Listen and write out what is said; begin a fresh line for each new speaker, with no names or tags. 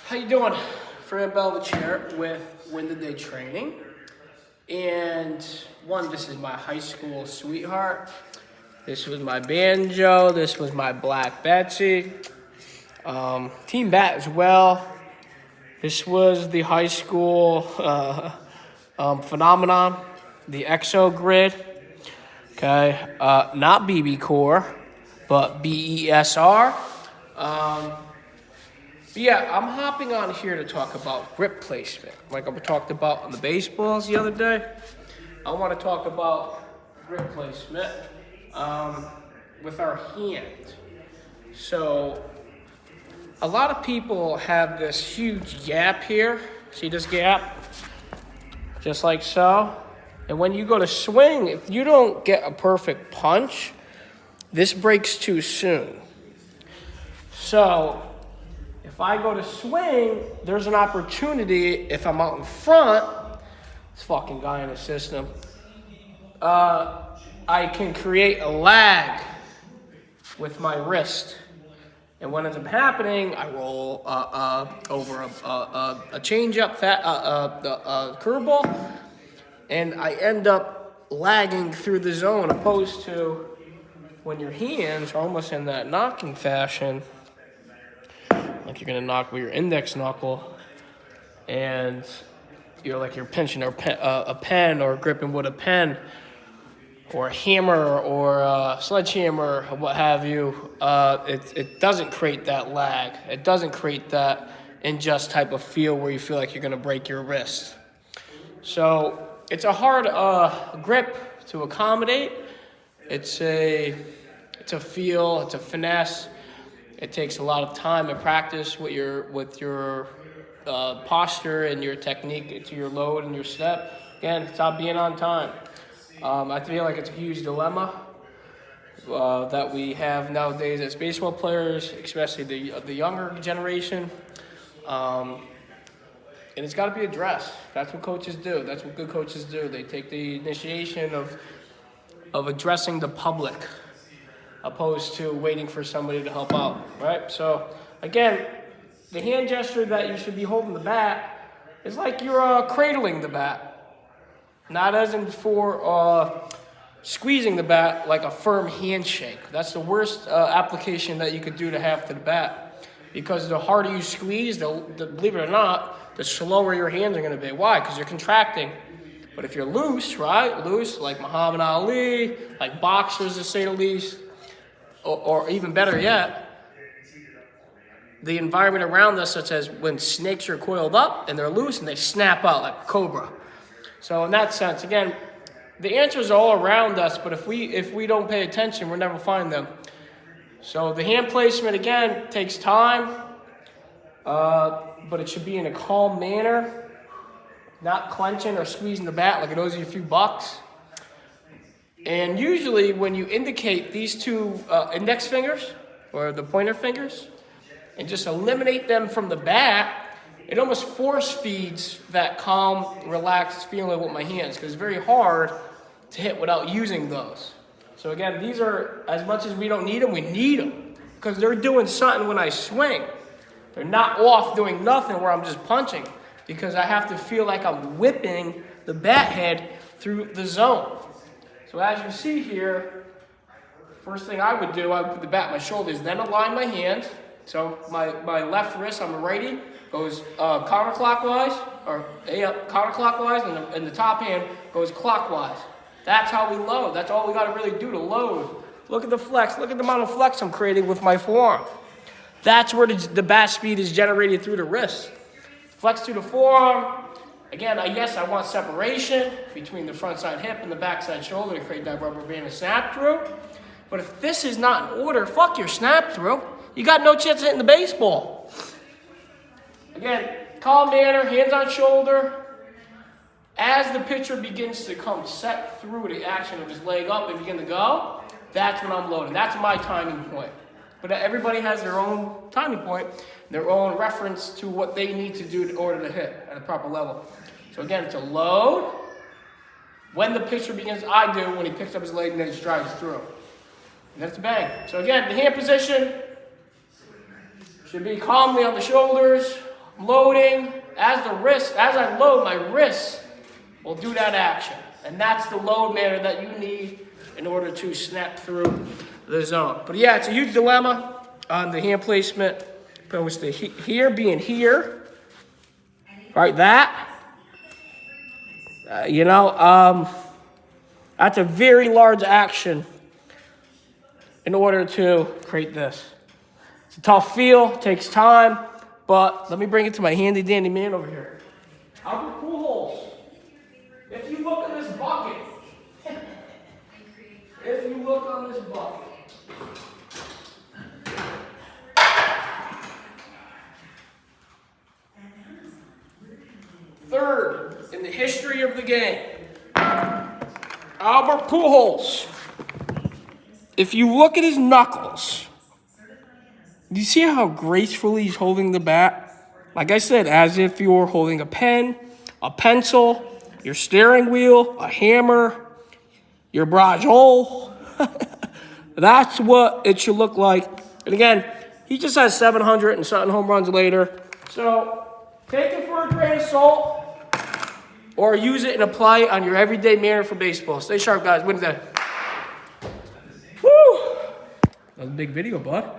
How you doing? Fran Belvich here with Win the Day Training. And this is my high school sweetheart. This was my banjo. This was my Black Betsy. Team bat as well. This was the high school phenomenon, the Exo Grid. Okay, not BB Core, but BESR. Yeah, I'm hopping on here to talk about grip placement. Like I talked about on the baseballs the other day, I want to talk about grip placement with our hand. So, a lot of people have this huge gap here. See this gap? Just like so. And when you go to swing, if you don't get a perfect punch, this breaks too soon. So, if I go to swing, there's an opportunity, if I'm out in front, this fucking guy in the system, I can create a lag with my wrist. And what ends up happening, I roll over a change-up, curveball, and I end up lagging through the zone, opposed to when your hands are almost in that knocking fashion, like you're gonna knock with your index knuckle, and you're pinching a pen or gripping with a pen or a hammer or a sledgehammer or what have you. It doesn't create that lag. It doesn't create that unjust type of feel where you feel like you're gonna break your wrist. So it's a hard grip to accommodate. It's a feel. It's a finesse. It takes a lot of time and practice with your posture and your technique to your load and your step. Again, it's not being on time. I feel like it's a huge dilemma that we have nowadays as baseball players, especially the younger generation. And it's got to be addressed. That's what coaches do. That's what good coaches do. They take the initiation of addressing the public, opposed to waiting for somebody to help out, right? So, again, the hand gesture that you should be holding the bat is like you're cradling the bat, not as in for squeezing the bat like a firm handshake. That's the worst application that you could do to have to the bat, because the harder you squeeze, believe it or not, the slower your hands are going to be. Why? Because you're contracting. But if you're loose, right? Loose, like Muhammad Ali, like boxers to say the least, or even better yet, the environment around us, such as when snakes are coiled up and they're loose and they snap out like a cobra. So in that sense, again, the answers are all around us, but if we don't pay attention, we'll never find them. So the hand placement, again, takes time, but it should be in a calm manner, not clenching or squeezing the bat like it owes you a few bucks. And usually when you indicate these two index fingers or the pointer fingers and just eliminate them from the bat, it almost force feeds that calm, relaxed feeling with my hands, because it's very hard to hit without using those. So again, these are, as much as we don't need them, we need them, because they're doing something when I swing. They're not off doing nothing where I'm just punching, because I have to feel like I'm whipping the bat head through the zone. So as you see here, first thing I would do, I would put the bat on my shoulders, then align my hands. So my left wrist, I'm a righty, goes counterclockwise, and the top hand goes clockwise. That's how we load. That's all we got to really do to load. Look at the flex. Look at the amount of flex I'm creating with my forearm. That's where the bat speed is generated through the wrist. Flex through the forearm. Again, I want separation between the front side hip and the back side shoulder to create that rubber band of snap through. But if this is not in order, fuck your snap through. You got no chance of hitting the baseball. Again, calm manner, hands on shoulder. As the pitcher begins to come set through the action of his leg up and begin to go, that's when I'm loading. That's my timing point. But everybody has their own timing point, their own reference to what they need to do in order to hit at a proper level. So again, to load, when the pitcher begins, I do, when he picks up his leg and then drives through. And that's a bang. So again, the hand position should be calmly on the shoulders, loading. As I load, my wrists will do that action. And that's the load manner that you need in order to snap through the zone. But yeah, it's a huge dilemma on the hand placement. Opposed to here being here. Right, that. That's a very large action in order to create this. It's a tough feel, takes time, but let me bring it to my handy dandy man over here. Albert Pujols. If you look at this bucket, if you look on this bucket, third in the history of the game, Albert Pujols. If you look at his knuckles, do you see how gracefully he's holding the bat? Like I said, as if you're holding a pen, a pencil, your steering wheel, a hammer, your barrage hole. That's what it should look like. And again, he just has 700 and something home runs later. So take it for a grain of salt or use it and apply it on your everyday manner for baseball. Stay sharp, guys. Win the day. Woo! That was a big video, bud.